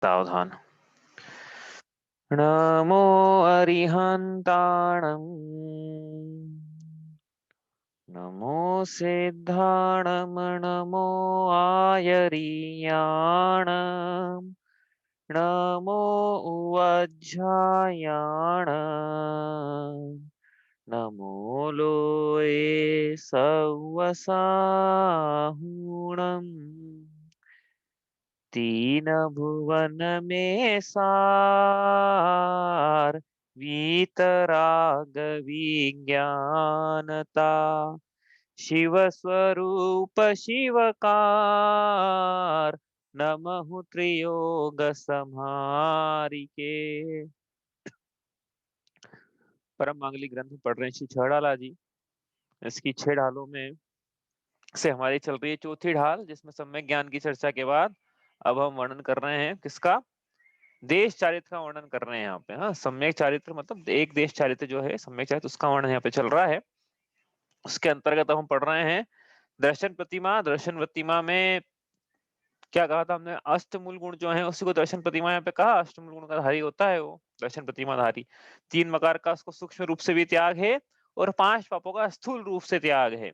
सावधान। नमो अरिहंताणं नमो सिद्धाणं नमो आयरीयाणं नमो उवज्झायाणं नमो लोये सव्वसाहुणम् तीन भुवन में सार वीतराग विज्ञानता शिव स्वरूप शिवकार नमः त्रियोग संहारिके। परम मांगलिक ग्रंथ पढ़ रहे हैं श्री छेड़ाला जी। इसकी 6 ढालों में से हमारी चल रही है चौथी ढाल, जिसमें सम्यक ज्ञान की चर्चा के बाद अब हम वर्णन कर रहे हैं किसका, देश चारित्र का वर्णन कर रहे हैं यहाँ पे। हाँ, सम्यक चारित्र मतलब एक देश चारित्र जो है सम्यक चारित्र, उसका वर्णन यहाँ पे चल रहा है। उसके अंतर्गत हम पढ़ रहे हैं दर्शन प्रतिमा। दर्शन प्रतिमा में क्या कहा था हमने, अष्टमूल गुण जो है उसी को दर्शन प्रतिमा यहाँ पे कहा। अष्टमूल गुण का धारी होता है वो दर्शन प्रतिमा धारी। 3 मकार का उसको सूक्ष्म रूप से भी त्याग है और 5 पापों का स्थूल रूप से त्याग है।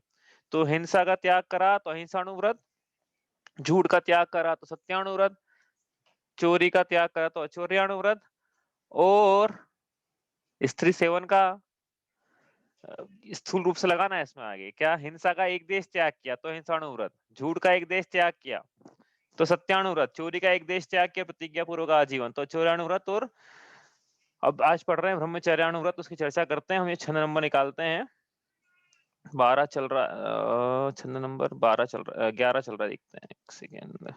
तो हिंसा का त्याग करा तो अहिंसाणुव्रत, झूठ का त्याग करा तो सत्याणुव्रत, चोरी का त्याग करा तो अचौर्याणुव्रत, और स्त्री सेवन का स्थूल रूप से लगाना है इसमें आगे क्या, हिंसा का एक देश त्याग किया तो हिंसाणुव्रत, झूठ का एक देश त्याग किया तो सत्याणुव्रत, चोरी का एक देश त्याग किया प्रतिज्ञा पूर्वक आजीवन तो चौर्याणुव्रत, और अब आज पढ़ रहे हैं ब्रह्मचर्याणुव्रत। उसकी चर्चा करते हैं। हम ये छंद नंबर निकालते हैं। 12 चल रहा, छंद नंबर 12 चल रहा, 11 चल रहा है, देखते हैं एक सेकेंड।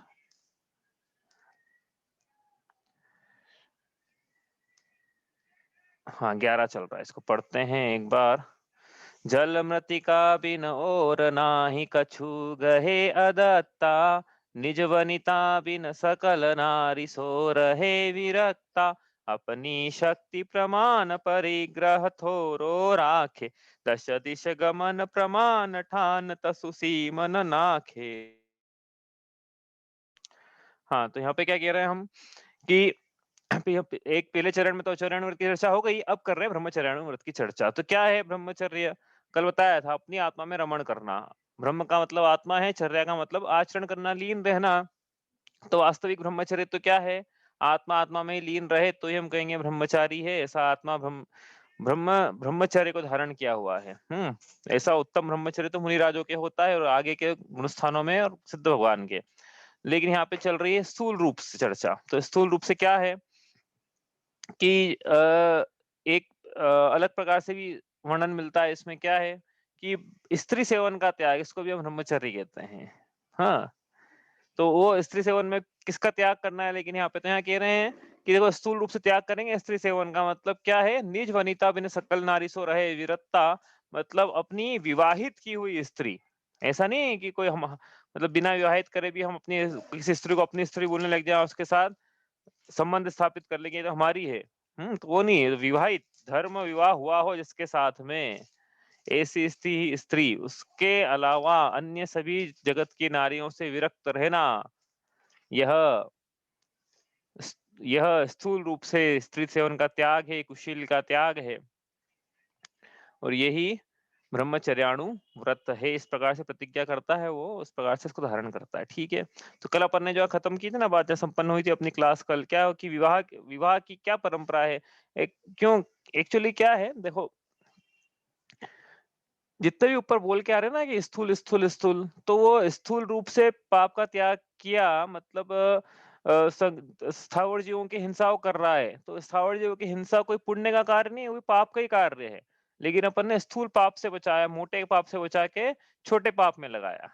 हाँ 11 चल रहा है, इसको पढ़ते हैं एक बार। जल मृतिका बिन और नाही कछु गहे अदत्ता, निज वनिता बिन सकल नारी सो रहे विरक्ता, अपनी शक्ति प्रमाण परिग्रह थोरो राखे, दश दिश गमन प्रमाण ठान तसु सीमन नाखे। हाँ, तो यहाँ पे क्या कह रहे हैं हम कि एक पहले चरण में तो आचर्याणुव्रत की चर्चा हो गई, अब कर रहे हैं ब्रह्मचर्याणुव्रत की चर्चा। तो क्या है ब्रह्मचर्य, कल बताया था अपनी आत्मा में रमण करना। ब्रह्म का मतलब आत्मा है, चर्या का मतलब आचरण करना, लीन रहना। तो वास्तविक ब्रह्मचर्य तो क्या है, आत्मा आत्मा में ही लीन रहे तो ही हम कहेंगे ब्रह्मचारी है। ऐसा आत्मा ब्रह्मचर्य को धारण किया हुआ है। ऐसा उत्तम ब्रह्मचर्य तो मुनिराजों के होता है और आगे के गुणस्थानों में और सिद्ध भगवान के। लेकिन यहाँ पे चल रही है स्थूल रूप से चर्चा। तो स्थूल रूप से क्या है कि एक अलग प्रकार से भी वर्णन मिलता है इसमें। क्या है कि स्त्री सेवन का त्याग, इसको भी हम ब्रह्मचर्य कहते हैं। हाँ, तो वो स्त्री सेवन में किसका त्याग करना है, लेकिन यहाँ पे तो यहाँ कह रहे हैं कि देखो स्थूल रूप से त्याग करेंगे स्त्री सेवन का मतलब क्या है, निज वनिता बिन सकल नारी सो रहे विरत्ता, मतलब अपनी विवाहित की हुई स्त्री। ऐसा नहीं है कि कोई हम मतलब बिना विवाहित करे भी हम अपनी किसी स्त्री को अपनी स्त्री बोलने लग जाए, उसके साथ संबंध स्थापित कर लेंगे तो हमारी है। तो वो नहीं है, विवाहित धर्म विवाह हुआ हो जिसके साथ में, ऐसी स्त्री स्त्री, उसके अलावा अन्य सभी जगत की नारियों से विरक्त रहना, यह यह स्थूल रूप से स्त्री सेवन का त्याग है, कुशील का त्याग है, और यही ब्रह्मचर्याणु व्रत है। इस प्रकार से प्रतिज्ञा करता है वो, उस प्रकार से इसको धारण करता है। ठीक है, तो कल अपन ने जो खत्म की थी ना बात, संपन्न हुई थी अपनी क्लास कल, क्या कि विवाह की क्या परंपरा है, क्यों एक्चुअली क्या है, देखो जितने भी ऊपर बोल के आ रहे हैं ना कि स्थूल स्थूल स्थूल, तो वो स्थूल रूप से पाप का त्याग किया मतलब स्थावर जीवों की हिंसा वो कर रहा है। तो स्थावर जीवों की हिंसा कोई पुण्य का कार्य नहीं है, वो पाप का ही कार्य है। लेकिन अपन ने स्थूल पाप से बचाया, मोटे पाप से बचा के छोटे पाप में लगाया।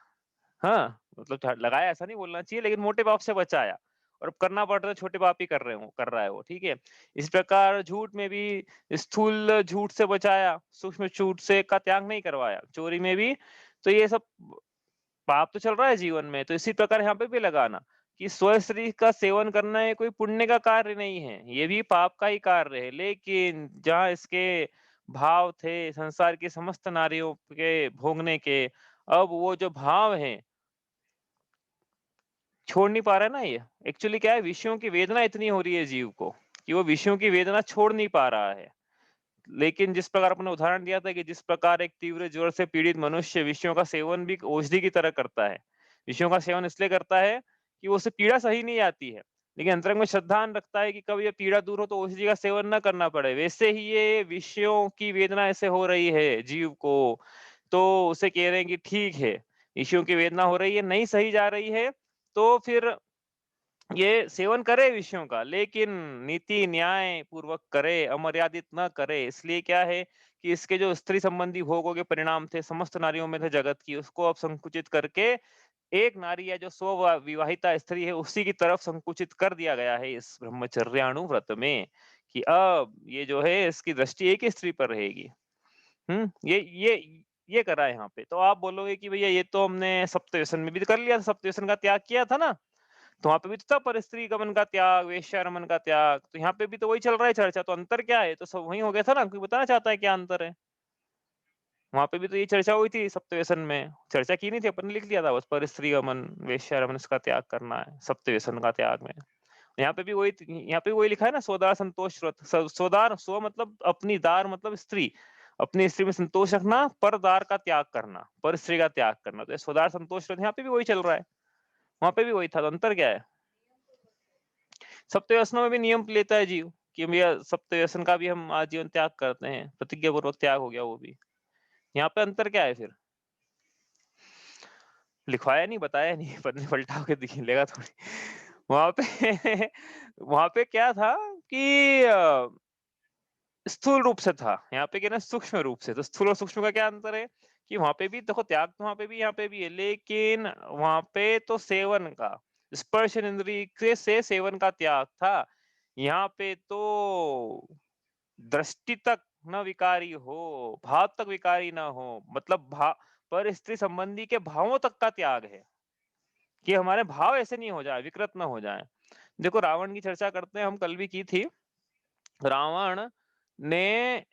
हाँ, मतलब लगाया ऐसा नहीं बोलना चाहिए, लेकिन मोटे पाप से बचाया, और करना पड़ता है छोटे पाप ही कर रहा है वो। ठीक है, इस प्रकार झूठ में भी स्थूल झूठ से बचाया, सूक्ष्म झूठ से का त्याग नहीं करवाया, चोरी में भी। तो ये सब पाप तो चल रहा है जीवन में, तो इसी प्रकार यहाँ पे भी लगाना कि स्त्री का सेवन करना है कोई पुण्य का कार्य नहीं है, ये भी पाप का ही कार्य है। लेकिन जहाँ इसके भाव थे संसार की समस्त नारियों के भोगने के, अब वो जो भाव है छोड़ नहीं पा रहा है ना ये। एक्चुअली क्या है, विषयों की वेदना इतनी हो रही है जीव को कि वो विषयों की वेदना छोड़ नहीं पा रहा है। लेकिन जिस प्रकार आपने उदाहरण दिया था कि जिस प्रकार एक तीव्र ज्वर से पीड़ित मनुष्य विषयों का सेवन भी औषधि की तरह करता है। विषयों का सेवन इसलिए करता है कि वो उसे पीड़ा सही नहीं आती है। लेकिन अंतरंग में श्रद्धान रखता है कि कब ये पीड़ा दूर हो तो औषधि का सेवन ना करना पड़े। वैसे ही ये विषयों की वेदना ऐसे हो रही है जीव को, तो उसे कह रहे हैं कि ठीक है, विषयों की वेदना हो रही है, नहीं सही जा रही है, तो फिर ये सेवन करे विषयों का, लेकिन नीति न्याय पूर्वक करे, अमर्यादित न करे। इसलिए क्या है कि इसके जो स्त्री संबंधी भोगों के परिणाम थे, समस्त नारियों में थे जगत की, उसको अब संकुचित करके एक नारी है जो विवाहिता स्त्री है, उसी की तरफ संकुचित कर दिया गया है इस ब्रह्मचर्याणु व्रत में, कि अब ये जो है इसकी दृष्टि एक ही स्त्री पर रहेगी। ये करा है यहाँ पे। तो आप बोलोगे कि भैया ये तो हमने सप्तव्यसन में भी कर लिया था, सप्तव्यसन का त्याग किया था ना, तो वहाँ पे भी तो था परस्त्री गमन का त्याग, वेश्यारमन का त्याग, तो यहाँ पे भी तो वही चल रहा है चर्चा, तो अंतर क्या है? तो सब वही हो गया था ना, कोई बताना चाहता है क्या अंतर है? वहाँ पे भी तो ये चर्चा हुई थी सप्तव्यसन में, चर्चा की नहीं थी, अपन ने लिख लिया था बस परस्त्री गमन, वेश्यारमन इसका त्याग करना है सप्तव्यसन का त्याग में। यहाँ पे वही लिखा है ना, सोदार संतोष व्रत। सोदार, स्व मतलब अपनी, दार मतलब स्त्री, अपनी स्त्री में संतोष रखना, पर दार का त्याग करना, पर स्त्री का त्याग करना, तो सोदार संतोष व्रत यहाँ पे भी वही चल रहा है, वहां पे भी वही था, तो अंतर क्या है? सप्तव्यसनों में भी नियम लेता है जीव कि भैया सप्तव्यसन का भी हम आजीवन त्याग करते हैं, प्रतिज्ञा पूर्वक त्याग हो गया वो भी। यहाँ पे अंतर क्या है फिर? लिखवाया नहीं, बताया नहीं, पन्ने पलटा के दिख लेगा थोड़ी। वहां पे वहां पे क्या था कि स्थूल रूप से था, यहाँ पे क्या ना सूक्ष्म रूप से। तो स्थूल और सूक्ष्म का क्या अंतर है कि वहां पे भी देखो त्याग तो वहां पे भी यहाँ पे भी है, लेकिन वहां पे तो सेवन का, स्पर्श इंद्रिय से सेवन का त्याग था। यहाँ पे तो दृष्टि तक न विकारी हो, भाव तक विकारी ना हो, मतलब भाव पर स्त्री संबंधी के भावों तक का त्याग है कि हमारे भाव ऐसे नहीं हो जाए, विकृत ना हो जाए। देखो रावण की चर्चा करते हैं, हम कल भी की थी। रावण ने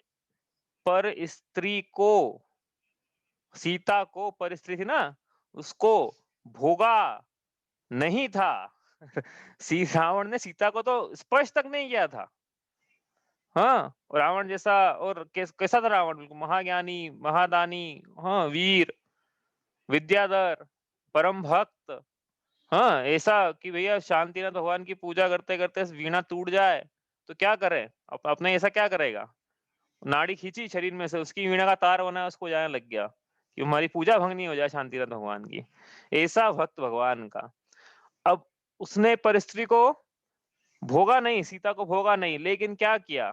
पर स्त्री को, सीता को, पर स्त्री थी ना, उसको भोगा नहीं था। सी रावण ने सीता को तो स्पर्श तक नहीं किया था। हाँ, रावण जैसा, और कैसा था रावण? बिल्कुल महाज्ञानी, महादानी, हाँ, वीर, विद्याधर, परम भक्त। हाँ, ऐसा कि भैया शांतिनाथ भगवान की पूजा करते करते वीणा टूट जाए तो क्या करे? अपने ऐसा क्या करेगा? नाड़ी खींची शरीर में से, उसकी वीणा का तार बना, उसको जाने लग गया कि हमारी पूजा भंग नहीं हो जाए शांतिनाथ भगवान की। ऐसा भक्त भगवान का। अब उसने पर स्त्री को भोगा नहीं, सीता को भोगा नहीं, लेकिन क्या किया?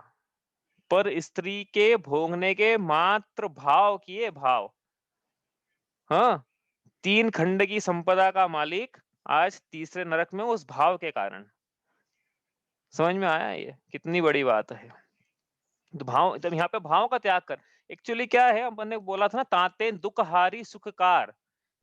पर स्त्री के भोगने के मात्र भाव किए, भाव। हाँ, 3 खंड की संपदा का मालिक आज तीसरे नरक में उस भाव के कारण। समझ में आया ये कितनी बड़ी बात है? तो भाव, जब यहाँ पे भाव का त्याग कर, एक्चुअली क्या है, अपन ने बोला था ना, ताते दुखहारी सुखकार,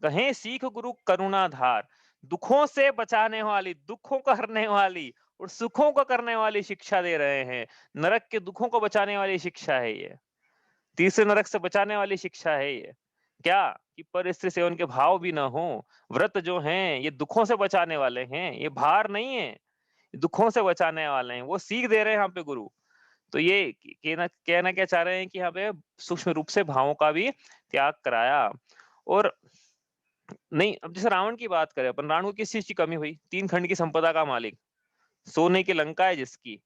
कहें सीख गुरु करुणाधार। दुखों से बचाने वाली, दुखों को हरने वाली और सुखों को करने वाली शिक्षा दे रहे हैं। नरक के दुखों को बचाने वाली शिक्षा है ये, तीसरे नरक से बचाने वाली शिक्षा है ये। क्या कि पर स्त्री सेवन के भाव भी ना हो। व्रत जो हैं ये दुखों से बचाने वाले हैं, ये भार नहीं है, दुखों से बचाने वाले हैं, वो सीख दे रहे हैं यहाँ पे गुरु। तो ये कहना क्या चाह रहे हैं कि यहाँ पे सूक्ष्म रूप से भावों का भी त्याग कराया। और नहीं, अब जैसे रावण की बात करें अपन, रावण को किस चीज की कमी हुई? 3 खंड की संपदा का मालिक, सोने की लंका है जिसकी,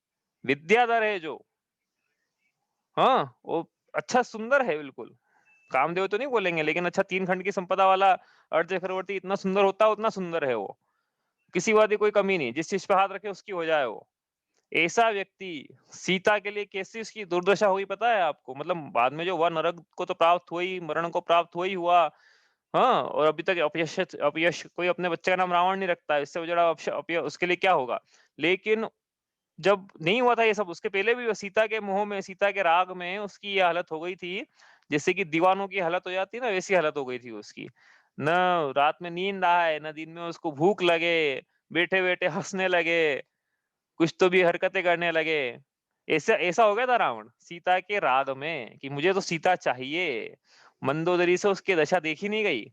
विद्याधर है जो, हाँ, वो अच्छा सुंदर है बिल्कुल, कामदेव तो नहीं बोलेंगे, लेकिन अच्छा 3 खंड की संपदा वाला अर्ध चक्रवर्ती इतना सुंदर होता, उतना सुंदर है वो, किसी बात की कोई कमी नहीं, जिस चीज पे हाथ रखे उसकी हो जाए वो। ऐसा व्यक्ति सीता के लिए कैसी उसकी दुर्दशा हुई पता है आपको? मतलब बाद में जो हुआ, नरक को तो प्राप्त हुआ ही, मरण को प्राप्त हुआ ही हुआ। हाँ, और अभी तक अपयश, अपयश, कोई अपने बच्चे का नाम रावण नहीं रखता है, इससे बड़ा उसके लिए क्या होगा? लेकिन जब नहीं हुआ था ये सब, उसके पहले भी वो सीता के मोह में, सीता के राग में उसकी ये हालत हो गई थी, जैसे कि दीवानों की हालत हो जाती है ना, वैसी हालत हो गई थी उसकी। न रात में नींद आए, न दिन में उसको भूख लगे, बैठे बैठे हंसने लगे, कुछ तो भी हरकतें करने लगे। ऐसा ऐसा हो गया था रावण सीता के राग में कि मुझे तो सीता चाहिए। मंदोदरी से उसकी दशा देखी नहीं गई,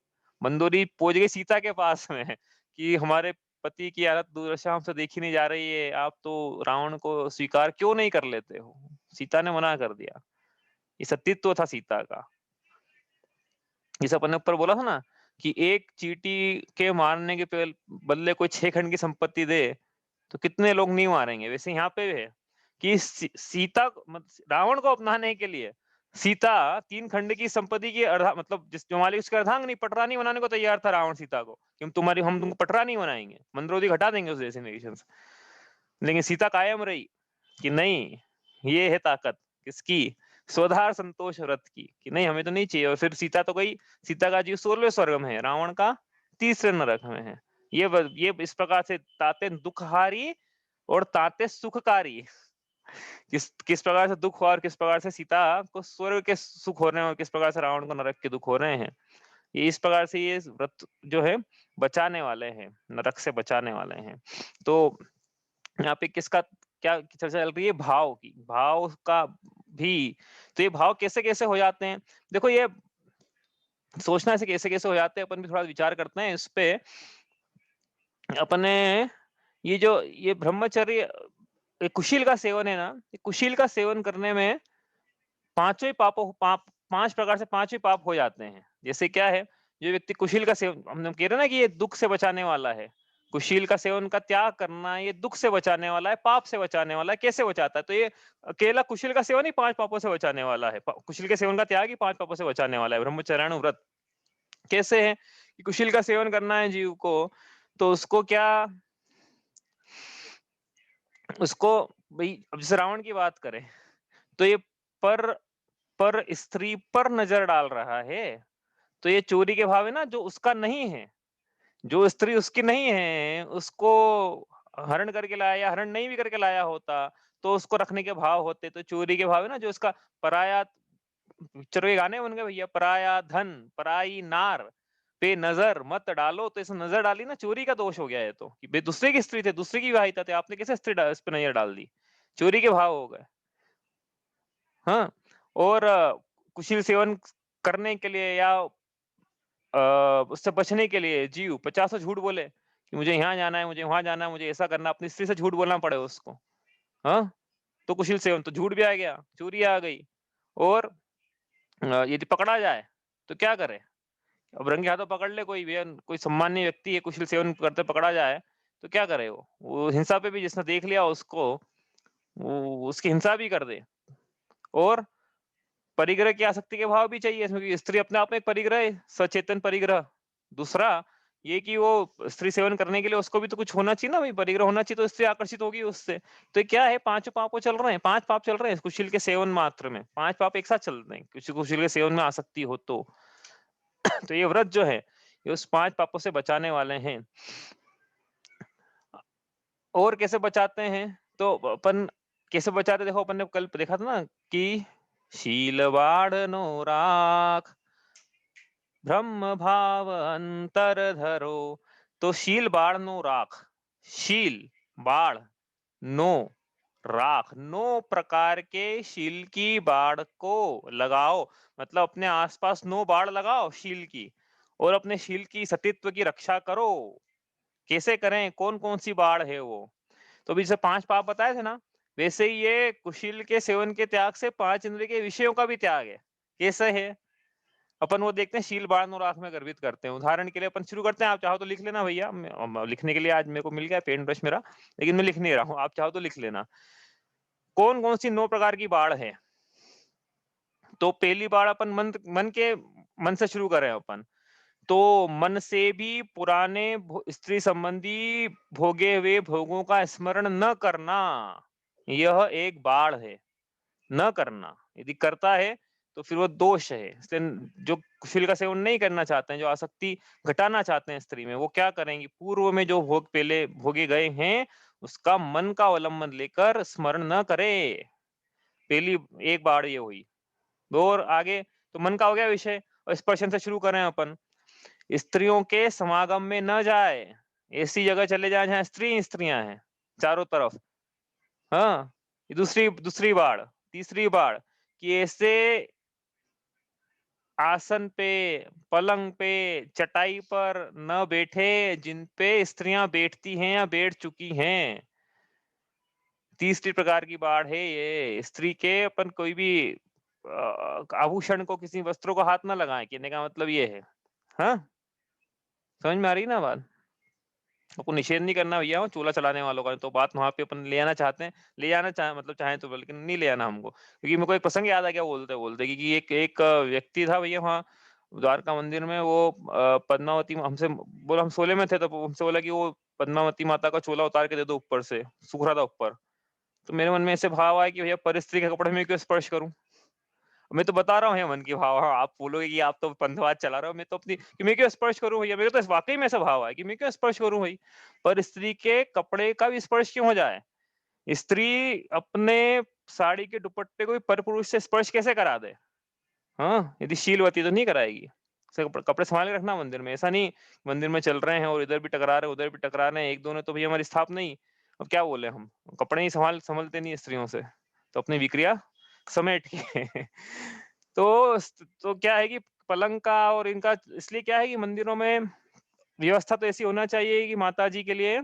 मंदोदरी पहुंच गई सीता के पास में कि हमारे पति की हालत दुर्दशा हमसे देखी नहीं जा रही है, आप तो रावण को स्वीकार क्यों नहीं कर लेते हो? सीता ने मना कर दिया। ये सतीत्व था सीता का। जैसे अपन ने ऊपर बोला था ना कि एक चींटी के मारने के बदले कोई 6 खंड की संपत्ति दे, तो कितने लोग नहीं मारेंगे? वैसे यहाँ पे है कि सीता रावण को अपनाने के लिए सीता 3 खंड की संपत्ति की मतलब जिस जो मालिक उसके अर्धांगिनी पटरानी बनाने को तैयार था रावण सीता को कि हम तुमको पटरानी बनाएंगे, मंदरोधी हटा देंगे उस डेस्टिनेशन से। लेकिन सीता कायम रही कि नहीं, ये है ताकत किसकी? स्वधार संतोष व्रत की कि नहीं हमें तो नहीं चाहिए। और फिर सीता तो गई, सीता का जीव 16वें स्वर्ग में है, रावण का 3रे नरक में है। ये इस प्रकार से ताते दुखहारी और ताते सुखकारी, किस प्रकार से दुख हुआ और किस प्रकार से सीता को स्वर्ग के सुख हो रहे हैं और किस प्रकार से रावण को नरक के दुख हो रहे हैं। ये इस प्रकार से ये व्रत जो है बचाने वाले हैं, नरक से बचाने वाले हैं। तो यहाँ पे किसका क्या चर्चा चल रही है? भाव की। भाव का भी, तो ये भाव कैसे-कैसे हो जाते हैं? देखो ये सोचना ऐसे कैसे-कैसे हो जाते हैं, अपन भी थोड़ा विचार करते हैं इस पे। अपने ये ब्रह्मचर्य कुशील का सेवन है ना, ये कुशील का सेवन करने में पांचों पापों पाप 5 प्रकार से 5 ही पाप हो जाते हैं। जैसे क्या है? जो व्यक्ति कुशील का सेवन, हम कह रहे हैं ना कि ये दुख से बचाने वाला है। कुशील का सेवन का त्याग करना ये दुख से बचाने वाला है, पाप से बचाने वाला है। कैसे बचाता है? तो ये अकेला कुशील का सेवन ही 5 पापों से बचाने वाला है। कुशील के सेवन का त्याग ही 5 पापों से बचाने वाला है। ब्रह्मचर्याणु व्रत कैसे है कि कुशील का सेवन करना है जीव को, तो उसको क्या, उसको भाई अब जैसे रावण की बात करें तो ये पर पर स्त्री पर नजर डाल रहा है, तो ये चोरी के भाव है ना, जो उसका नहीं है, जो स्त्री उसकी नहीं है, उसको हरण करके लाया या हरण नहीं भी करके लाया होता तो उसको रखने के भाव होते। तो चोरी के भाव है ना, जो उसका पराया, पिक्चर के गाने बन गए भैया, पराया धन पराई नार पे नजर मत डालो। तो इस नजर डाली ना, चोरी का दोष हो गया है। तो कि भाई दूसरे की स्त्री थे, दूसरे की विवाहिता थे, आपने कैसे स्त्री इस पे नजर डाल दी? चोरी के भाव हो गए। हाँ, और कुशील सेवन करने के लिए या उससे बचने के लिए जीव 50 झूठ बोले कि मुझे यहाँ जाना है, मुझे वहां जाना है, मुझे ऐसा करना, अपनी स्त्री से झूठ बोलना पड़े उसको। हाँ, तो कुशील सेवन तो झूठ भी आ गया, चोरी आ गई। और यदि पकड़ा जाए तो क्या करे? अब रंगे हाथों पकड़ ले कोई भी, कोई सम्मान्य व्यक्ति है कुशील सेवन करते पकड़ा जाए तो क्या करे? वो हिंसा पे भी जिसने देख लिया उसको, वो उसकी हिंसा भी कर दे। और परिग्रह की आसक्ति के भाव भी चाहिए इसमें, क्योंकि स्त्री अपने आप में एक परिग्रह है, सचेतन परिग्रह। दूसरा ये कि वो स्त्री सेवन करने के लिए उसको भी तो कुछ होना चाहिए ना भाई, परिग्रह होना चाहिए, तो स्त्री आकर्षित होगी उससे। तो ये क्या है? 5 पापों चल रहे हैं, 5 पाप चल रहे हैं कुशील के सेवन मात्र में। 5 पाप एक साथ चल रहे हैं किसी कुशील के सेवन में आसक्ति हो तो। तो ये व्रत जो है ये उस 5 पापों से बचाने वाले हैं। और कैसे बचाते हैं? तो अपन कैसे बचाते, देखो अपन ने कल देखा था ना कि शील बाढ़ राख ब्रह्म भाव अंतर धरो। तो शील बाढ़ नो राख, शील बाढ़ नो राख, 9 प्रकार के शील की बाढ़ को लगाओ। मतलब अपने आसपास 9 बाढ़ लगाओ शील की, और अपने शील की सतीत्व की रक्षा करो। कैसे करें? कौन कौन सी बाढ़ है वो? तो अभी जैसे 5 पाप बताए थे ना, वैसे ही ये कुशील के सेवन के त्याग से 5 इंद्रिय के विषयों का भी त्याग है। कैसे है? अपन वो देखते हैं, शील बाण और आंख में गर्वित करते हैं। उदाहरण के लिए अपन शुरू करते हैं, आप चाहो तो लिख लेना भैया। लिखने के लिए आज मेरे को मिल गया पेन ब्रश मेरा, लेकिन मैं लिख नहीं रहा हूँ, आप चाहो तो लिख लेना। कौन कौन सी 9 प्रकार की बाढ़ है? तो पहली बाढ़ अपन मन से शुरू करें अपन। तो मन से भी पुराने स्त्री संबंधी भोगे हुए भोगों का स्मरण न करना, यह एक बाढ़ है। न करना, यदि करता है तो फिर वो दोष है। जो कुशील का सेवन नहीं करना चाहते हैं, जो आसक्ति घटाना चाहते हैं स्त्री में, वो क्या करेंगे? पूर्व में जो भोग पहले भोगे गए हैं उसका मन का अवलंबन लेकर स्मरण न करे। पहली एक बार ये हुई। दो और आगे तो मन का हो गया विषय, और स्पर्शन से शुरू करें अपन। स्त्रियों के समागम में न जाए, ऐसी जगह चले जाए जहां स्त्रियां हैं चारों तरफ। हाँ, ये दूसरी दूसरी बाढ़। तीसरी बाढ़ कि ऐसे आसन पे, पलंग पे, चटाई पर न बैठे जिन पे स्त्रियां बैठती हैं या बैठ चुकी हैं। तीसरी प्रकार की बाढ़ है ये। स्त्री के अपन कोई भी आभूषण को, किसी वस्त्रों को हाथ ना लगाएं, कहने का मतलब ये है। हाँ, समझ में आ रही है ना बात? आपको निषेध नहीं करना भैया, वो चूल्हा चलाने वालों का तो बात वहां पे अपन ले आना चाहते हैं, ले आना चाहे मतलब चाहें तो, लेकिन नहीं ले आना हमको, क्योंकि मेरे को एक प्रसंग याद आ गया बोलते बोलते कि एक एक व्यक्ति था भैया वहाँ द्वारका मंदिर में, वो पद्मावती हमसे बोला, हम सोले में थे तो हमसे बोला कि वो पद्मावती माता का चोला उतार के दे दो ऊपर से, सूख रहा था ऊपर। तो मेरे मन में ऐसे भाव आया कि भैया परिस्त्री के कपड़े में क्यों स्पर्श करूं। मैं तो बता रहा हूँ मन की भाव, हाँ, आप बोलोगे कि आप तो पंथवाद चला रहे हो, मैं तो अपनी कि मैं क्यों स्पर्श करूं भैया, मेरे तो वाकई में ऐसा भाव है कि मैं क्यों स्पर्श करूं भाई। पर स्त्री के कपड़े का भी स्पर्श क्यों हो जाए। स्त्री अपने साड़ी के दुपट्टे को भी पर पुरुष से स्पर्श कैसे करा दे। हाँ, यदि शीलवती तो नहीं कराएगी। कपड़े संभाल के रखना मंदिर में, ऐसा नहीं मंदिर में चल रहे हैं और इधर भी टकरा रहे उधर भी टकरा रहे हैं, एक दो ने तो भैया हमारी स्थापना नहीं। अब क्या बोले हम, कपड़े ही संभलते नहीं स्त्रियों से, तो अपनी विक्रिया समेट के तो क्या है कि पलंग का और इनका इसलिए क्या है कि मंदिरों में व्यवस्था तो ऐसी होना चाहिए कि माता जी के लिए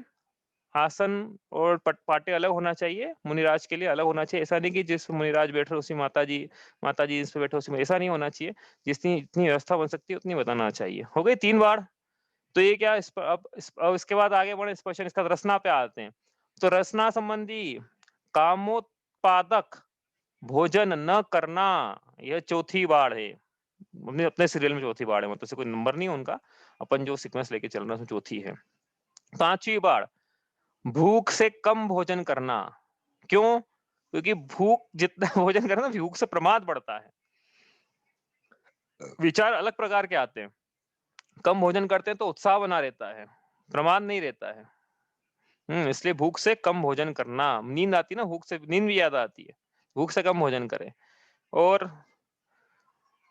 आसन और पाटे अलग होना चाहिए, मुनिराज के लिए अलग होना चाहिए। ऐसा नहीं कि जिस मुनिराज बैठ रहे उसी माता जी इस पे बैठे उसी में, ऐसा नहीं होना चाहिए। जितनी जितनी व्यवस्था बन सकती है उतनी बताना चाहिए। हो गई 3 बार। तो ये क्या इस पर अब इसके बाद आगे बढ़े, इस क्वेश्चन इसका रसना पे आते हैं। तो रसना संबंधी कामोत्पादक भोजन न करना, यह चौथी बार है। अपने अपने सीरियल में चौथी बार है, मतलब से कोई नंबर नहीं है उनका, अपन जो सीक्वेंस लेके चल रहे हैं उसमें चौथी है। 5वीं बार भूख से कम भोजन करना। क्यों? क्योंकि भूख जितना भोजन करे ना, भूख से प्रमाद बढ़ता है। विचार अलग प्रकार के आते हैं। कम भोजन करते हैं तो उत्साह बना रहता है, प्रमाद नहीं रहता है। इसलिए भूख से कम भोजन करना। नींद आती है ना भूख से, नींद भी ज्यादा आती है। भूख से कम भोजन करें। और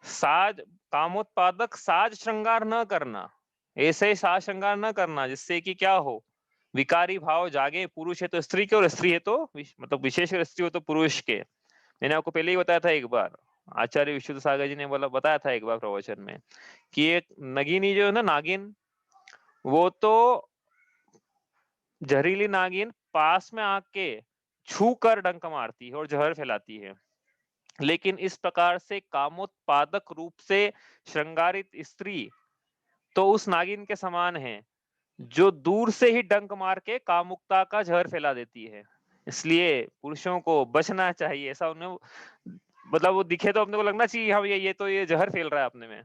साज कामोत्पादक साज श्रृंगार न करना। ऐसे साज श्रृंगार न करना जिससे कि क्या हो, विकारी भाव जागे। पुरुष है तो स्त्री के और स्त्री है तो मतलब विशेषकर स्त्री हो तो पुरुष के। मैंने आपको पहले ही बताया था एक बार, आचार्य विशुद्ध सागर जी ने बोला, बताया था एक बार प्रवचन में, कि एक नगिनी जो है ना, नागिन, वो तो जहरीली नागिन पास में आके छू कर डंक मारती है और जहर फैलाती है। लेकिन इस प्रकार से कामोत्पादक रूप से श्रृंगारित स्त्री तो उस नागिन के समान है जो दूर से ही डंक मार के कामुकता का जहर फैला देती है। इसलिए पुरुषों को बचना चाहिए। ऐसा उन्हें मतलब वो दिखे तो अपने को लगना चाहिए हाँ भैया ये तो ये जहर फैल रहा है अपने में।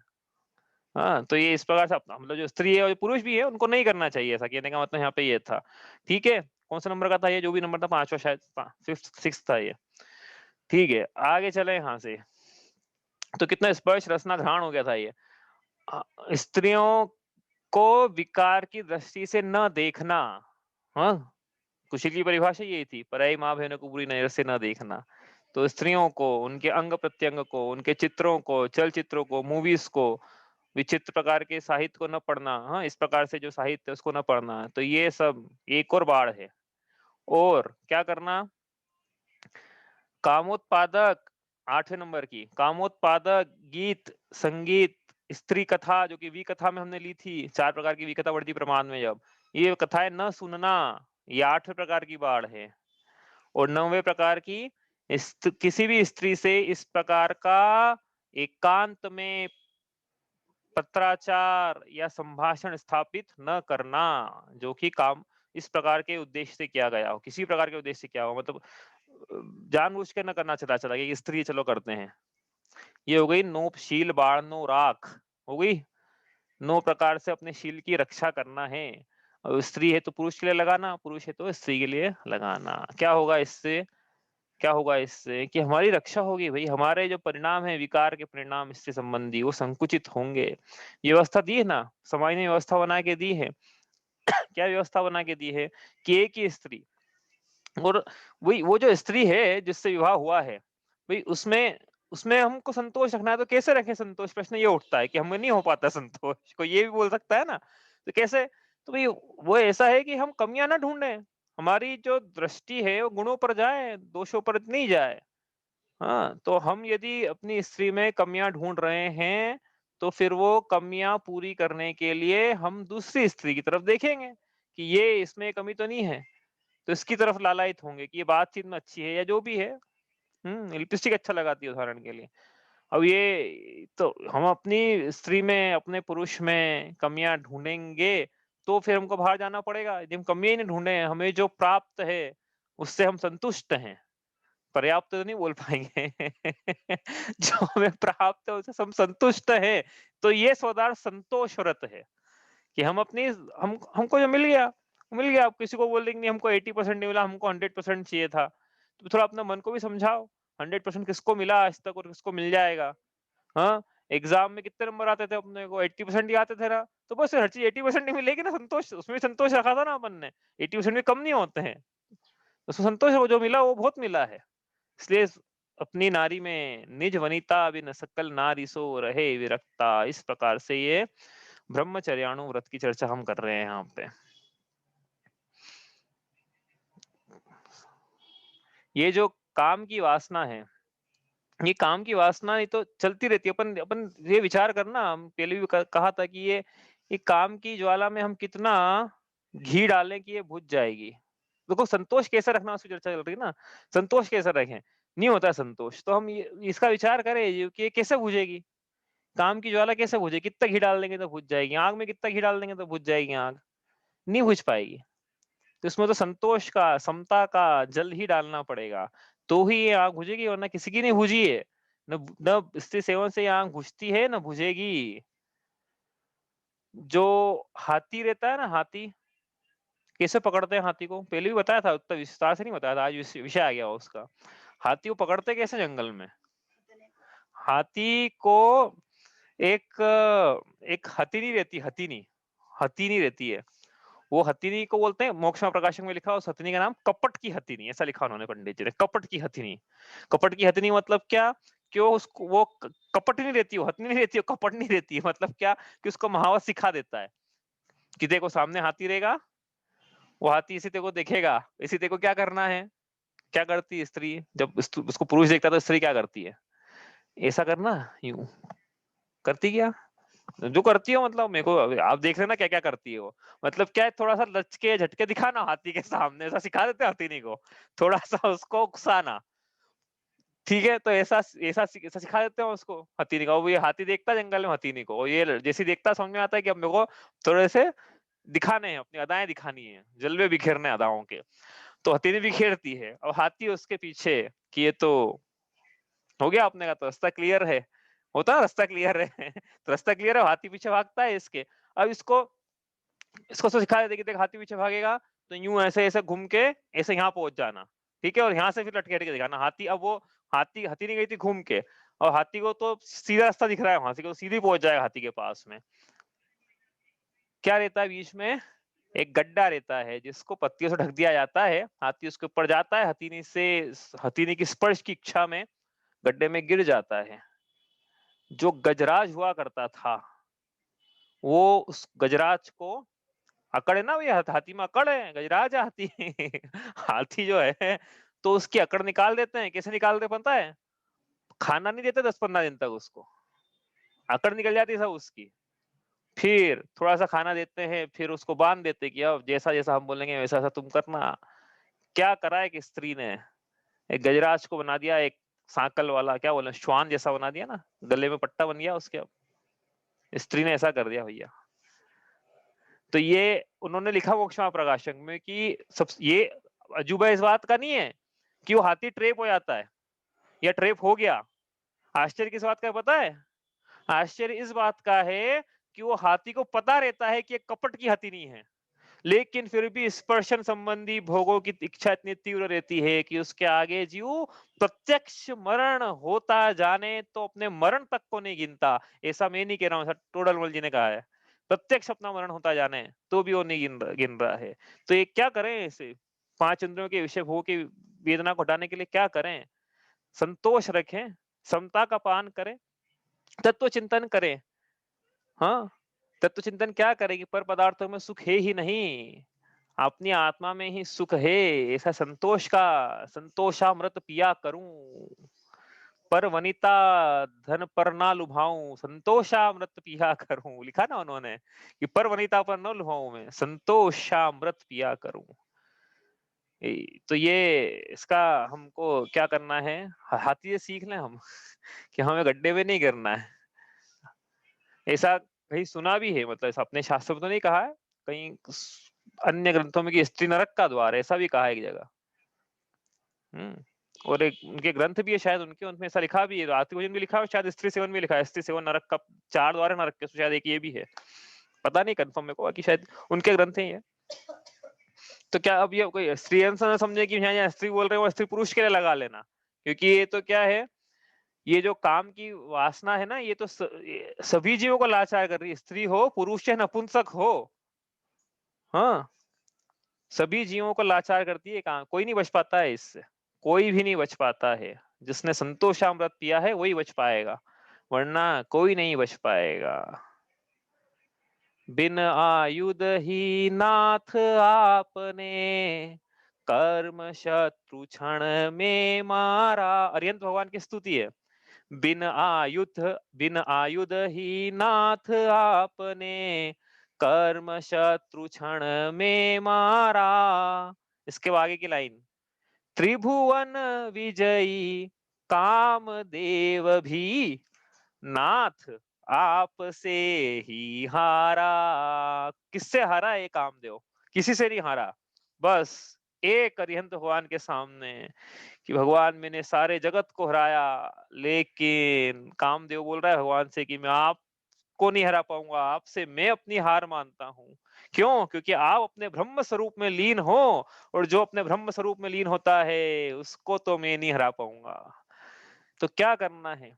हाँ, तो ये इस प्रकार से अपना मतलब जो स्त्री है और पुरुष भी है उनको नहीं करना चाहिए ऐसा, कहने का मतलब यहाँ पे ये था। ठीक है, कौन सा नंबर का था ये, जो भी नंबर था 5वां शायद, 5th 6th था ये। ठीक है, आगे चले यहाँ से। तो कितना स्पर्श रसना घ्राण हो गया था ये। स्त्रियों को विकार की दृष्टि से न देखना। हाँ, कुशल की परिभाषा यही थी, पराई माँ बहनों को बुरी नजर से न देखना। तो स्त्रियों को, उनके अंग प्रत्यंग को, उनके चित्रों को, चलचित्रों को, मूवीज को, विचित्र प्रकार के साहित्य को न पढ़ना। हाँ, इस प्रकार से जो साहित्य है उसको न पढ़ना। तो ये सब एक और बाढ़ है। और क्या करना, कामोत्पादक 8वें नंबर की, कामोत्पादक गीत संगीत स्त्री कथा, जो कि वी कथा में हमने ली थी, 4 प्रकार की वी कथा बढ़ती प्रमाण में, जब ये कथाएं न सुनना, ये 8वें प्रकार की बाढ़ है। और 9वें प्रकार की, किसी भी स्त्री से इस प्रकार का एकांत में पत्राचार या संभाषण स्थापित न करना, जो कि काम इस प्रकार के उद्देश्य से किया गया हो, किसी प्रकार के उद्देश्य से किया हो, मतलब जानबूझ के न करना चला चला कि स्त्री चलो करते हैं। ये हो गई 9 शील बाढ़ 9 राख हो गई। 9 प्रकार से अपने शील की रक्षा करना है। और स्त्री है तो पुरुष के लिए लगाना, पुरुष है तो स्त्री के लिए लगाना। क्या होगा इससे, क्या होगा इससे कि हमारी रक्षा होगी भाई, हमारे जो परिणाम है, विकार के परिणाम इससे संबंधी, वो संकुचित होंगे। व्यवस्था दी है ना, समाज ने व्यवस्था बना के दी है। क्या व्यवस्था बना के दी है कि एक ही स्त्री, और वही वो जो स्त्री है जिससे विवाह हुआ है भाई, उसमें उसमें हमको संतोष रखना है। तो कैसे रखें संतोष, प्रश्न ये उठता है कि हमें नहीं हो पाता संतोष, कोई ये भी बोल सकता है ना। तो कैसे, तो भाई वो ऐसा है कि हम कमियां ना ढूंढें, हमारी जो दृष्टि है वो गुणों पर जाए, दोषों पर नहीं जाए। हाँ, तो हम यदि अपनी स्त्री में कमियां ढूंढ रहे हैं तो फिर वो कमियां पूरी करने के लिए हम दूसरी स्त्री की तरफ देखेंगे कि ये इसमें कमी तो नहीं है, तो इसकी तरफ लालायित होंगे कि ये बातचीत में अच्छी है या जो भी है। लिपस्टिक अच्छा लगाती है उदाहरण के लिए। अब ये तो हम अपनी स्त्री में, अपने पुरुष में कमियाँ ढूँढेंगे, तो फिर हमको बाहर जाना पड़ेगा। यदि हम कमियाँ ही नहीं ढूँढे हैं, हमें जो प्राप्त है, उससे हम संतुष्ट हैं। पर्याप्त तो नहीं बोल पाएँगे। जो हमें प्राप्त है, उससे हम संतुष्ट हैं, तो ये स्वभाव संतोषरत है कि हम अपनी हमको जो मिल गया। आप किसी को बोल देंगे, नहीं हमको 80% नहीं मिला, हमको 100% चाहिए था। तो थोड़ा अपने मन को भी समझाओ, 100% किसको मिला आज तक और किसको मिल जाएगा? हाँ, एग्ज़ाम में कितने नंबर आते थे अपने को? 80% ही आते थे ना, तो बस हर चीज़ 80% ही मिलेगी ना, संतोष उसमें भी संतोष रखा था ना अपन ने, 80% भी कम नहीं होते हैं। उसमें संतोष वो जो मिला वो बहुत मिला है। इसलिए अपनी नारी में निज वनिता बिन सकल नारी सो रहे विरक्ता, इस प्रकार से ये ब्रह्मचर्याणु व्रत की चर्चा हम कर रहे हैं यहाँ पे। ये जो काम की वासना है, ये काम की वासना ये तो चलती रहती है। अपन अपन ये विचार करना, हम पहले भी कहा था कि ये काम की ज्वाला में हम कितना घी डालें कि ये बुझ जाएगी। देखो संतोष कैसे रखना उसकी चर्चा चल रही है ना, संतोष कैसे रखें? नहीं होता है संतोष, तो हम ये इसका विचार करें कि ये कैसे बुझेगी? काम की ज्वाला कैसे बुझेगी? कितना घी डाल देंगे तो बुझ जाएगी? आग में कितना घी डाल देंगे तो बुझ जाएगी आग? नहीं बुझ पाएगी। तो इसमें तो संतोष का, समता का जल ही डालना पड़ेगा, तो ही ये आग बुझेगी, वरना किसी की नहीं बुझी है। न स्त्री सेवन से ये आग बुझती है, न बुझेगी। जो हाथी रहता है ना, हाथी कैसे पकड़ते हैं हाथी को? पहले भी बताया था, उतना विस्तार से नहीं बताया था, आज विषय आ गया उसका। हाथी को पकड़ते कैसे जंगल में? हाथी को एक एक हथिनी रहती, हथिनी, हथिनी रहती है। वो हथिनी को बोलते हैं, मोक्ष प्रकाशक में लिखा, उस हथिनी का नाम कपट की हथिनी, ऐसा लिखा उन्होंने पंडित जी ने, कपट की हथिनी। कपट की हथिनी मतलब क्या? क्यों उसको वो कपट नहीं रहती, वो हथिनी नहीं रहती, वो कपट नहीं रहती है। मतलब क्या कि उसको महावत सिखा देता है कि देखो सामने हाथी रहेगा, वो हाथी इसी तेरे को देखेगा, इसी तेरे को क्या करना है। क्या करती है स्त्री जब उसको पुरुष देखता है, तो स्त्री क्या करती है? ऐसा करना, यूं करती क्या? जो करती हो मतलब मेरे को आप देख रहे ना क्या क्या करती है वो। मतलब क्या है, थोड़ा सा लचके झटके दिखाना हाथी के सामने, ऐसा सिखा देते हैं हथीनी को। थोड़ा सा उसको उकसाना, ठीक है, तो ऐसा ऐसा ऐसा सिखा देते हैं उसको हथीनी को। वो ये हाथी देखता है जंगल में हथीनी को, और ये जैसे देखता समझ में आता है कि अब मेरे को थोड़े से दिखाने हैं, अपनी अदाएं दिखानी है, जलवे बिखेरने अदाओं के। तो हथेली बिखेरती है और हाथी उसके पीछे कि ये तो हो गया अपने का, तो रास्ता क्लियर है। होता है रास्ता क्लियर है। तो रास्ता क्लियर है, हाथी पीछे भागता है इसके। अब इसको इसको तो सिखा देते कि देख हाथी पीछे भागेगा तो यूं ऐसे ऐसे घूम के ऐसे यहाँ पहुंच जाना, ठीक है, और यहाँ से फिर लटके लटके दिखाना हाथी। अब वो हाथी नहीं गई थी घूम के, और हाथी को तो सीधा रास्ता दिख रहा है, वहां से तो सीधे पहुंच जाएगा हाथी के पास में। क्या रहता है बीच में? एक गड्ढा रहता है जिसको पत्तियों से ढक दिया जाता है। हाथी उसके ऊपर जाता है, हथीनी की स्पर्श की इच्छा में गड्ढे में गिर जाता है। जो गजराज हुआ करता था, वो उस गजराज को अकड़ है ना, ये हाथी में अकड़ है, गजराज है हाथी। हाथी जो है, तो उसकी अकड़ निकाल देते हैं। कैसे निकालते पता है? खाना नहीं देते 10-15 दिन तक उसको, अकड़ निकल जाती है सब उसकी। फिर थोड़ा सा खाना देते हैं, फिर उसको बांध देते हैं कि अब जैसा जैसा हम बोलेंगे वैसा वैसा तुम करना। क्या करा है कि स्त्री ने एक गजराज को बना दिया, एक सांकल वाला, क्या बोले, श्वान जैसा बना दिया ना, गले में पट्टा बन गया उसके। अब स्त्री ने ऐसा कर दिया भैया। तो ये उन्होंने लिखा मोक्षमा प्रकाशक में कि सब ये अजूबा इस बात का नहीं है कि वो हाथी ट्रेप हो जाता है या ट्रेप हो गया। आश्चर्य किस बात का है पता है? आश्चर्य इस बात का है कि वो हाथी को पता रहता है कि ये कपट की हाथी नहीं है, लेकिन फिर भी स्पर्शन संबंधी भोगों की इच्छा इतनी तीव्र रहती है कि उसके आगे जीव प्रत्यक्ष मरण होता जाने तो अपने मरण तक को नहीं गिनता। ऐसा मैं नहीं कह रहा हूँ, ऐसा टोडरमल जी ने कहा है। प्रत्यक्ष अपना मरण होता जाने तो भी वो नहीं गिन रहा है। तो ये क्या करें? इसे 5 इंद्रियों के विषय भोग की वेदना को हटाने के लिए क्या करें? संतोष रखें, समता का पान करें, तत्व चिंतन करें। हाँ, तत्व चिंतन क्या करेगी? पर पदार्थों में सुख है ही नहीं, अपनी आत्मा में ही सुख है। ऐसा संतोषामृत पिया करूं। पर वनिता धन पर ना लुभाऊं, संतोषामृत पिया करूं, लिखा ना उन्होंने कि पर वनिता पर न लुभाऊं मैं, संतोषामृत पिया करूं। तो ये इसका हमको क्या करना है, हाथी से सीख लें हम कि हमें गड्ढे में नहीं गिरना है। ऐसा कहीं सुना भी है, मतलब ऐसा अपने शास्त्र में तो नहीं कहा है, कहीं अन्य ग्रंथों में कि स्त्री नरक का द्वार है, ऐसा भी कहा है एक जगह। और एक उनके ग्रंथ भी है शायद, उनके उनमें ऐसा लिखा भी है, आरती भोजन भी लिखा है, शायद स्त्री सेवन भी लिखा है, स्त्री सेवन नरक का 4 द्वार है नरक के, शायद एक ये भी है, पता नहीं कंफर्म मेरे को, बाकी शायद उनके ग्रंथ ही है। तो क्या अब ये कोई स्त्री न समझे कि यहाँ स्त्री बोल रहे हो स्त्री पुरुष के लिए लगा लेना, क्योंकि ये तो क्या है, ये जो काम की वासना है ना, ये तो सभी जीवों को लाचार कर रही है, स्त्री हो पुरुष या नपुंसक हो, हाँ, सभी जीवों को लाचार करती है काम, कोई नहीं बच पाता है इससे, कोई भी नहीं बच पाता है। जिसने संतोषामृत पिया है वही बच पाएगा, वरना कोई नहीं बच पाएगा। बिन आयुध ही नाथ आपने, कर्म शत्रु क्षण में मारा, अरिहंत भगवान की स्तुति है। बिन आयुध ही नाथ आपने, कर्म शत्रु क्षण में मारा। इसके आगे की लाइन, त्रिभुवन विजयी कामदेव भी, नाथ आपसे ही हारा। किससे हारा है कामदेव, किसी से नहीं हारा, बस एक अरिहंत भगवान के सामने, कि भगवान मैंने सारे जगत को हराया, लेकिन कामदेव बोल रहा है भगवान से कि मैं आपको नहीं हरा पाऊंगा, आपसे मैं अपनी हार मानता हूं। क्यों? क्योंकि आप अपने ब्रह्म स्वरूप में लीन हो, और जो अपने ब्रह्म स्वरूप में लीन होता है उसको तो मैं नहीं हरा पाऊंगा। तो क्या करना है,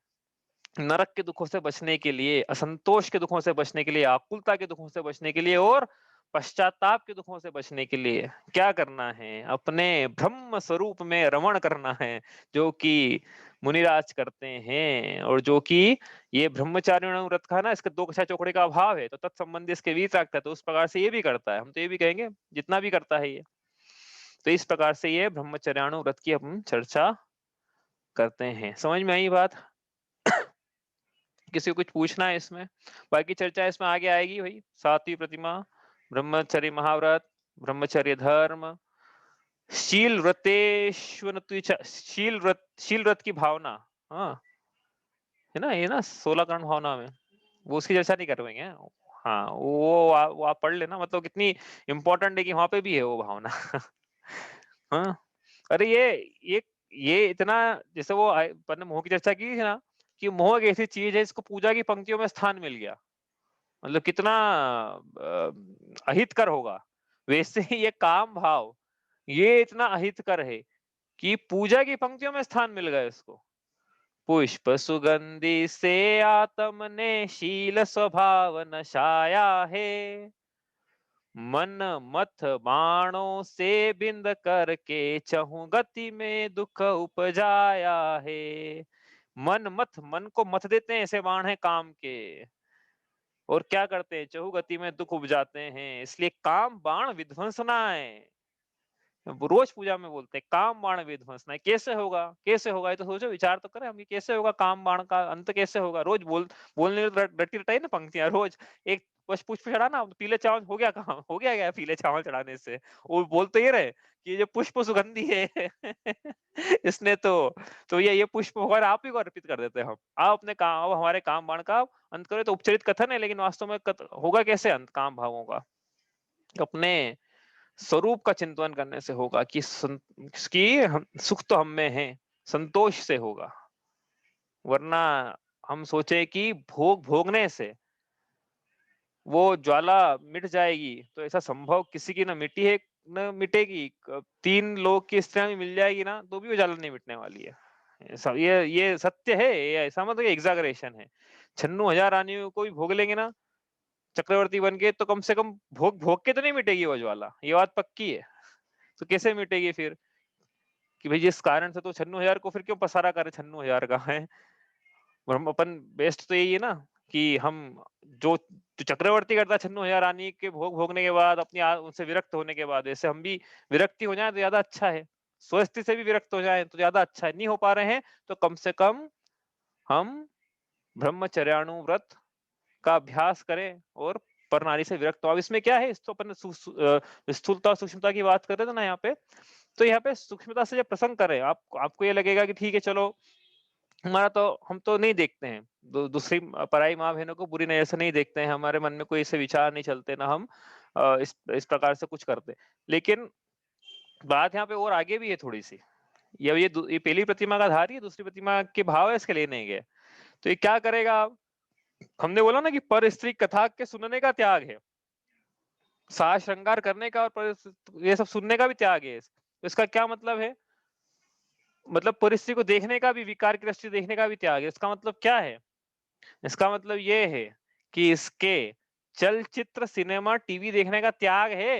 नरक के दुखों से बचने के लिए, असंतोष के दुखों से बचने के लिए, आकुलता के दुखों से बचने के लिए, और पश्चाताप के दुखों से बचने के लिए क्या करना है, अपने ब्रह्म स्वरूप में रमण करना है, जो कि मुनिराज करते हैं, और जो कि ये ब्रह्मचारी व्रत का ना, इसके 2 कक्षा चौकड़े का अभाव है, तो तत्संबंधी इसके वीत रखता है, तो उस प्रकार से ये भी करता है, हम तो ये भी कहेंगे जितना भी करता है ये। तो इस प्रकार से ये ब्रह्मचर्याणु व्रत की हम चर्चा करते हैं। समझ में आई बात? किसी को कुछ पूछना है इसमें? बाकी चर्चा इसमें आगे आएगी भाई, 7वीं प्रतिमा, ब्रह्मचर्य महाव्रत, ब्रह्मचर्य धर्म, शील व्रत की भावना, हाँ है ना, ये ना 16 कर्ण भावना में, वो उसकी चर्चा नहीं कर पाएंगे। हाँ वो आप पढ़ लेना, मतलब कितनी इंपॉर्टेंट है कि वहां पे भी है वो भावना हाँ, अरे ये ये इतना, जैसे वो अपन ने मोह की चर्चा की थी ना, कि मोह एक ऐसी चीज है इसको पूजा की पंक्तियों में स्थान मिल गया, मतलब कितना अहितकर होगा। वैसे ही ये काम भाव, ये इतना अहितकर है कि पूजा की पंक्तियों में स्थान मिल गया इसको। पुष्प सुगंधि से आत्म ने शील स्वभाव नशाया है, मन मथ बाणों से बिंद करके चहु गति में दुख उपजाया है। मन को मथ देते हैं, ऐसे बाण है काम के, और क्या करते हैं, चहु गति में दुख उपजाते हैं, इसलिए काम बाण विध्वंसना है। रोज पूजा में बोलते हैं काम बाण विध्वंसना है। कैसे होगा, कैसे होगा, ये तो सोचो, विचार तो करें हम कि कैसे होगा, काम बाण का अंत कैसे होगा। रोज बोलने रटी रटाई ना पंक्तियां, रोज एक पुष्प पुष्प चढ़ाना, पीले चावल हो गया, काम हो गया क्या पीले चावल चढ़ाने से? वो बोल तो ये रहे कि ये जो पुष्प सुगंधी है इसने तो ये पुष्प भगवान आप ही को अर्पित कर देते हैं हम। आप अपने काम, अब हमारे काम बाण का अंत करें, तो उपचरित कथन है, लेकिन वास्तव में होगा कैसे अंत काम भावों का? अपने स्वरूप का चिंतन करने से होगा कि सुख तो हम में है, संतोष से होगा। वरना हम सोचे कि भोगने से वो ज्वाला मिट जाएगी, तो ऐसा संभव किसी की ना मिटी है न मिटेगी। 3 लोग की स्त्रियां भी मिल जाएगी ना, तो भी वो ज्वाला नहीं मिटने वाली है। ये सत्य है, ये ऐसा मतलब एग्जैगरेशन है। 96,000 रानियों को भी भोग लेंगे ना चक्रवर्ती बन के, तो कम से कम भोग भोग के तो नहीं मिटेगी वो ज्वाला, ये बात पक्की है। तो कैसे मिटेगी फिर, कि भाई जिस कारण से तो 96,000 को फिर क्यों पसारा करे, 96,000 का है। और हम अपन बेस्ट तो यही है ना, कि हम जो चक्रवर्ती करता 96,000 रानी के भोग भोगने के बाद, अपनी उनसे विरक्त होने के बाद, ऐसे हम भी विरक्ति हो जाए तो ज्यादा अच्छा है। स्वस्थ से भी विरक्त हो जाए तो ज्यादा अच्छा है। नहीं हो पा रहे हैं तो कम से कम हम ब्रह्मचर्याणुव्रत का अभ्यास करें और पर नारी से विरक्त हो। अब इसमें क्या है, इस तो अपन स्थूलता और सूक्ष्मता की बात कर रहे थे ना यहाँ पे, तो यहाँ पे सूक्ष्मता से जब प्रसंग करें, आपको ये लगेगा कि ठीक है चलो, हमारा तो हम तो नहीं देखते हैं, दूसरी पराई माँ बहनों को बुरी नजर से नहीं देखते हैं, हमारे मन में कोई ऐसे विचार नहीं चलते, ना हम इस प्रकार से कुछ करते। लेकिन बात यहाँ पे और आगे भी है थोड़ी सी। ये पहली प्रतिमा का आधार ही है, दूसरी प्रतिमा के भाव है इसके लेने के। तो ये क्या करेगा अब? हमने बोला ना कि पर स्त्री कथा के सुनने का त्याग है, साज श्रृंगार करने का और ये सब सुनने का भी त्याग है। तो इसका क्या मतलब है? मतलब परिस्थिति को देखने का भी, विकार की दृष्टि देखने का भी त्याग है। इसका मतलब क्या है? इसका मतलब ये है कि इसके चलचित्र, सिनेमा, टीवी देखने का त्याग है।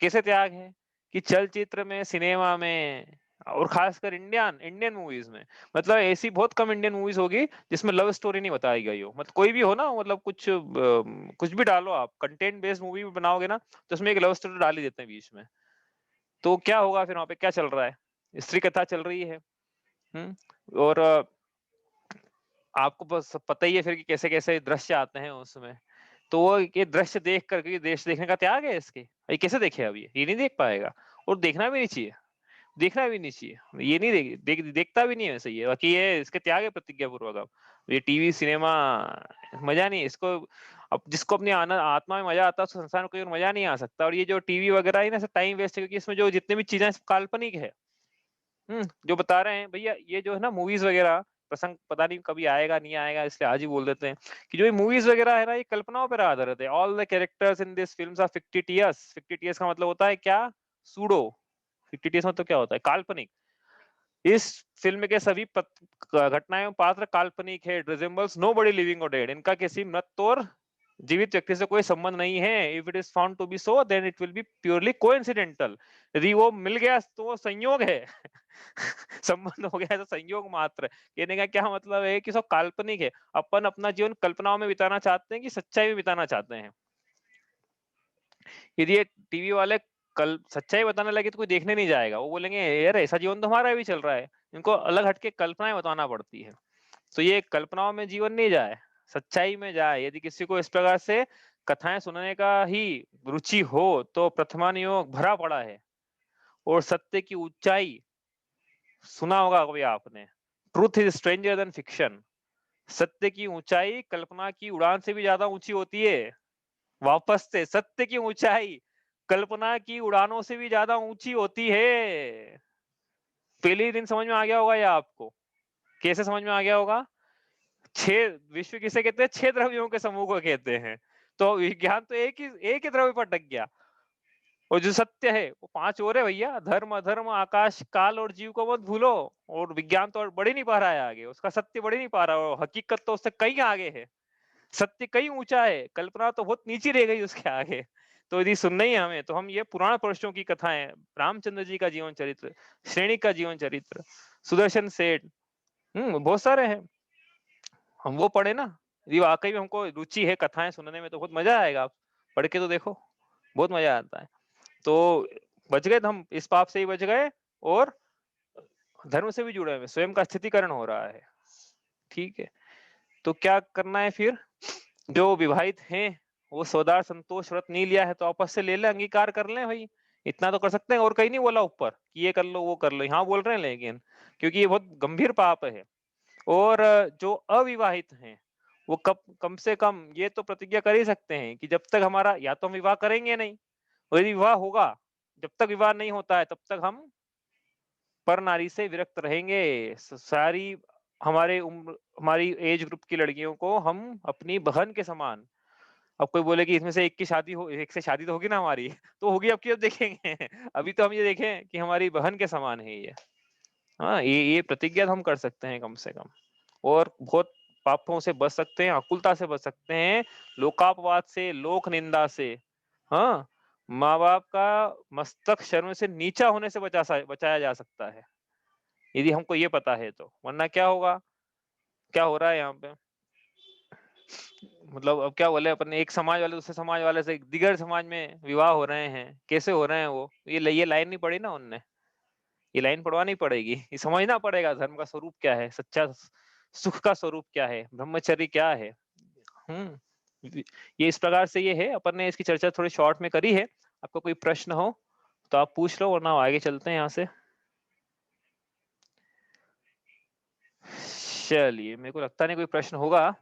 कैसे त्याग है? कि चलचित्र में, सिनेमा में, और खासकर इंडियन इंडियन मूवीज में, मतलब ऐसी बहुत कम इंडियन मूवीज होगी जिसमें लव स्टोरी नहीं बताई गई हो। मतलब कोई भी हो ना, मतलब कुछ भी डालो आप, कंटेंट बेस्ड मूवी भी बनाओगे ना, तो उसमें एक लव स्टोरी डाल ही देते हैं बीच में। तो क्या होगा फिर? वहां पे क्या चल रहा है? स्त्री कथा चल रही है। और आपको बस पता ही है फिर कि कैसे कैसे दृश्य आते हैं उसमें। तो वो ये दृश्य देख कर के देश देखने का त्याग है इसके, ये कैसे देखे? अब ये नहीं देख पाएगा, और देखना भी नहीं चाहिए, देखना भी नहीं चाहिए। ये नहीं देखता भी नहीं है वैसे ये, बाकी ये इसके त्याग है प्रतिज्ञा पूर्वक। अब ये टीवी सिनेमा मजा नहीं है इसको। अब जिसको अपनी आत्मा में मजा आता है, उसको संसार में कोई और मजा नहीं आ सकता। और ये जो टीवी वगैरह है ना, टाइम वेस्ट है, क्योंकि इसमें जो जितने भी चीजें काल्पनिक है। जो बता रहे हैं भैया, ये जो है ना मूवीज वगैरह, प्रसंग पता नहीं कभी आएगा नहीं आएगा, इसलिए आज ही बोल देते हैं कि जो ये मूवीज वगैरह है ना, ये कल्पनाओं पर आधारित है। All the characters in this films are fictitious. Fictitious का मतलब होता है क्या? सूडो। फिक्टिटियस मतलब क्या होता है? काल्पनिक। इस फिल्म के सभी घटनाएं एवं पात्र काल्पनिक है। रिजेंबल्स नोबडी लिविंग और डेड। इनका किसी मृत और जीवित व्यक्ति से कोई संबंध नहीं है। If it is found to be so, then it will be purely coincidental. यदि वो मिल गया तो वो संयोग है। संबंध हो गया तो संयोग मात्र। कहने का क्या मतलब है कि सब काल्पनिक है। अपन अपना जीवन कल्पनाओं में बिताना चाहते हैं कि सच्चाई में बिताना चाहते हैं? यदि ये टीवी वाले कल सच्चाई बताने लगे तो कोई देखने नहीं जाएगा, वो बोलेंगे यार ऐसा जीवन तो हमारा भी चल रहा है। इनको अलग हटके कल्पनाएं बताना पड़ती है। तो ये कल्पनाओं में जीवन नहीं जाए, सच्चाई में जाए। यदि किसी को इस प्रकार से कथाएं सुनने का ही रुचि हो, तो प्रथमान योग भरा पड़ा है। और सत्य की ऊंचाई सुना होगा कभी आपने, truth is stranger then fiction. सत्य की ऊंचाई कल्पना की उड़ान से भी ज्यादा ऊंची होती है। वापस से, सत्य की ऊंचाई कल्पना की उड़ानों से भी ज्यादा ऊंची होती है। पहले ही दिन समझ में आ गया होगा या आपको? कैसे समझ में आ गया होगा? छह विश्व किसे कहते हैं? छह द्रव्यों के समूह को कहते हैं। तो विज्ञान तो एक ही द्रव्य पर अटक गया। और जो सत्य है वो पांच और है भैया, धर्म, अधर्म, आकाश, काल और जीव को मत भूलो। और विज्ञान तो बढ़ ही नहीं पा रहा है आगे, उसका सत्य बढ़ ही नहीं पा रहा, और हकीकत तो उससे कहीं आगे है। सत्य कहीं ऊंचा है, कल्पना तो बहुत नीचे रह गई उसके आगे। तो यदि सुनना ही है हमें, तो हम ये पुराण पुरुषों की कथाएं, रामचंद्र जी का जीवन चरित्र, श्रेणी का जीवन चरित्र, सुदर्शन सेठ, बहुत सारे हैं, हम वो पढ़े ना। यदि वाकई में हमको रुचि है कथाएं सुनने में, तो बहुत मजा आएगा। आप पढ़ के तो देखो, बहुत मजा आता है। तो बच गए, तो हम इस पाप से ही बच गए, और धर्म से भी जुड़े हुए, स्वयं का स्थितिकरण हो रहा है। ठीक है। तो क्या करना है फिर? जो विवाहित हैं, वो स्वदार संतोष व्रत नहीं लिया है, तो आपस से ले ले, अंगीकार कर लें भाई। इतना तो कर सकते हैं, और कहीं नहीं बोला ऊपर कि ये कर लो वो कर लो, यहाँ बोल रहे हैं लेकिन, क्योंकि ये बहुत गंभीर पाप है। और जो अविवाहित हैं, वो कम से कम ये तो प्रतिज्ञा कर ही सकते हैं कि जब तक हमारा, या तो हम विवाह करेंगे नहीं, और यदि विवाह होगा, जब तक विवाह नहीं होता है तब तक हम पर नारी से विरक्त रहेंगे। सारी हमारे उम्र, हमारी एज ग्रुप की लड़कियों को हम अपनी बहन के समान। अब कोई बोले कि इसमें से एक की शादी हो, एक से शादी तो होगी ना हमारी, तो होगी, अब की अब देखेंगे। अभी तो हम ये देखें कि हमारी बहन के समान है ये। हाँ, ये प्रतिज्ञा तो हम कर सकते हैं कम से कम। और बहुत पापों से बच सकते हैं, अकुलता से बच सकते हैं, लोकापवाद से, लोक निंदा से। हाँ, माँ बाप का मस्तक शर्म से नीचा होने से बचाया जा सकता है, यदि हमको ये पता है तो। वरना क्या होगा? क्या हो रहा है यहाँ पे? मतलब अब क्या बोले अपन, एक समाज वाले दूसरे समाज वाले से दिगर समाज में विवाह हो रहे हैं, कैसे हो रहे हैं वो? ये लाइन नहीं पड़ी ना उनने। ये लाइन पढ़वानी पड़ेगी, ये समझना पड़ेगा धर्म का स्वरूप क्या है, सच्चा सुख का स्वरूप क्या है, ब्रह्मचर्य क्या है। ये इस प्रकार से ये है, अपन ने इसकी चर्चा थोड़ी शॉर्ट में करी है। आपको कोई प्रश्न हो तो आप पूछ लो, वरना आगे चलते हैं यहाँ से। चलिए, मेरे को लगता नहीं कोई प्रश्न होगा।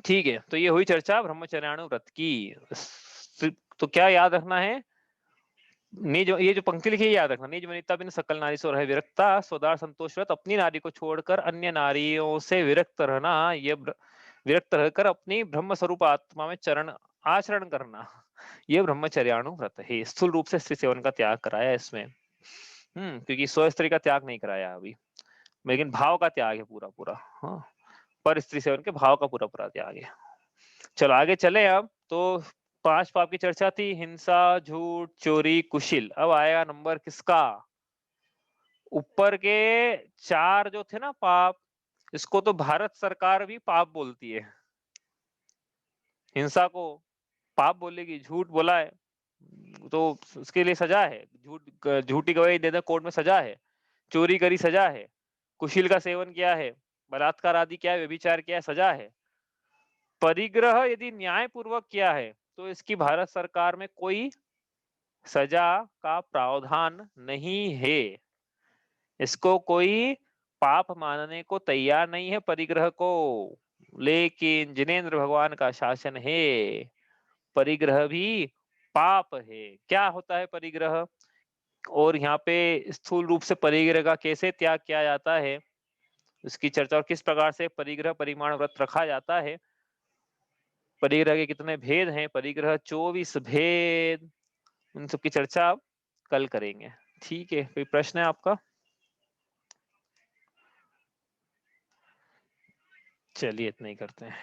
ठीक है, तो ये हुई चर्चा ब्रह्मचर्याणु व्रत की। तो क्या याद रखना है, निज, ये जो पंक्ति लिखी है याद रखना, निज वनिता बिन सकल नारी सो रहे विरक्ता, स्वदार संतोष व्रत, अपनी नारी को छोड़कर अन्य नारियों से विरक्त रहना, ये विरक्त रहकर अपनी ब्रह्म स्वरूप आत्मा में चरण आचरण करना, ये ब्रह्मचर्याणु व्रत है। स्थूल रूप से स्त्री सेवन का त्याग कराया इसमें, क्योंकि स्व स्त्री का त्याग नहीं कराया अभी, लेकिन भाव का त्याग है पूरा पूरा। हाँ, पर स्त्री सेवन के भाव का पूरा पूरा त्याग है। चलो आगे चले अब। तो 5 पाप की चर्चा थी, हिंसा, झूठ, चोरी, कुशिल। अब आएगा नंबर किसका, ऊपर के 4 जो थे ना पाप, इसको तो भारत सरकार भी पाप बोलती है। हिंसा को पाप बोलेगी, झूठ बोला है तो उसके लिए सजा है, झूठी गवाही देना कोर्ट में सजा है, चोरी करी सजा है, कुशिल का सेवन किया है, बलात्कार आदि किया है, व्यभिचार किया है, सजा है। परिग्रह यदि न्याय पूर्वक किया है तो इसकी भारत सरकार में कोई सजा का प्रावधान नहीं है, इसको कोई पाप मानने को तैयार नहीं है परिग्रह को। लेकिन जिनेंद्र भगवान का शासन है, परिग्रह भी पाप है। क्या होता है परिग्रह, और यहाँ पे स्थूल रूप से परिग्रह का कैसे त्याग किया जाता है, उसकी चर्चा, और किस प्रकार से परिग्रह परिमाण व्रत रखा जाता है, परिग्रह के कितने भेद हैं, परिग्रह 24 भेद, उन सबकी चर्चा आप कल करेंगे। ठीक है, कोई प्रश्न है आपका? चलिए इतना ही करते हैं।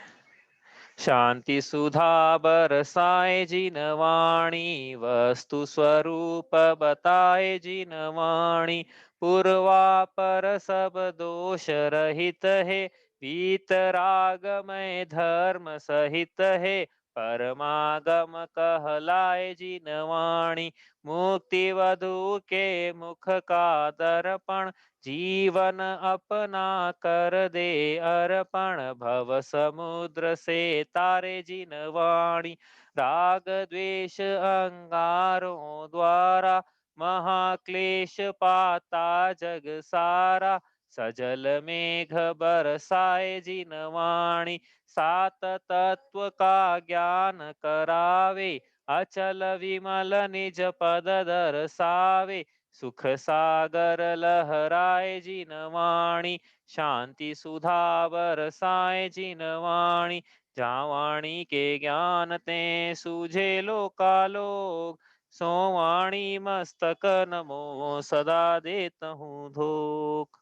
शांति सुधा बरसाए जिन वाणी, वस्तु स्वरूप बताए जिन वाणी, पूर्वापर सब दोष रहित है, वीतरागमय धर्म सहित है, परमागम कहलाए जिन वाणी, मुक्ति वधु के मुख का दर्पण, जीवन अपना कर दे अर्पण, भव समुद्र से तारे जिन वाणी, राग द्वेष अंगारों द्वारा, महाक्लेश पाता जग सारा, सजल मेघ बरसाए जिन वाणी, सात तत्व का ज्ञान करावे, अचल विमल निज पद दर्शावे, सुख सागर लहराए जिन वाणी, शांति सुधा बरसाए जिन वाणी, जहाँ वाणी के ज्ञान ते सूझे लोकालोक, सो वाणी मस्तक नमो सदा देत हूँ धोख।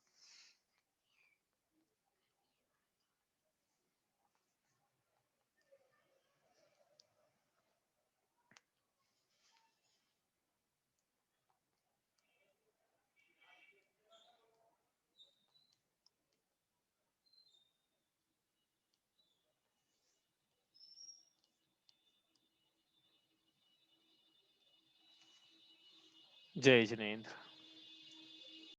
जय जिनेन्द्र।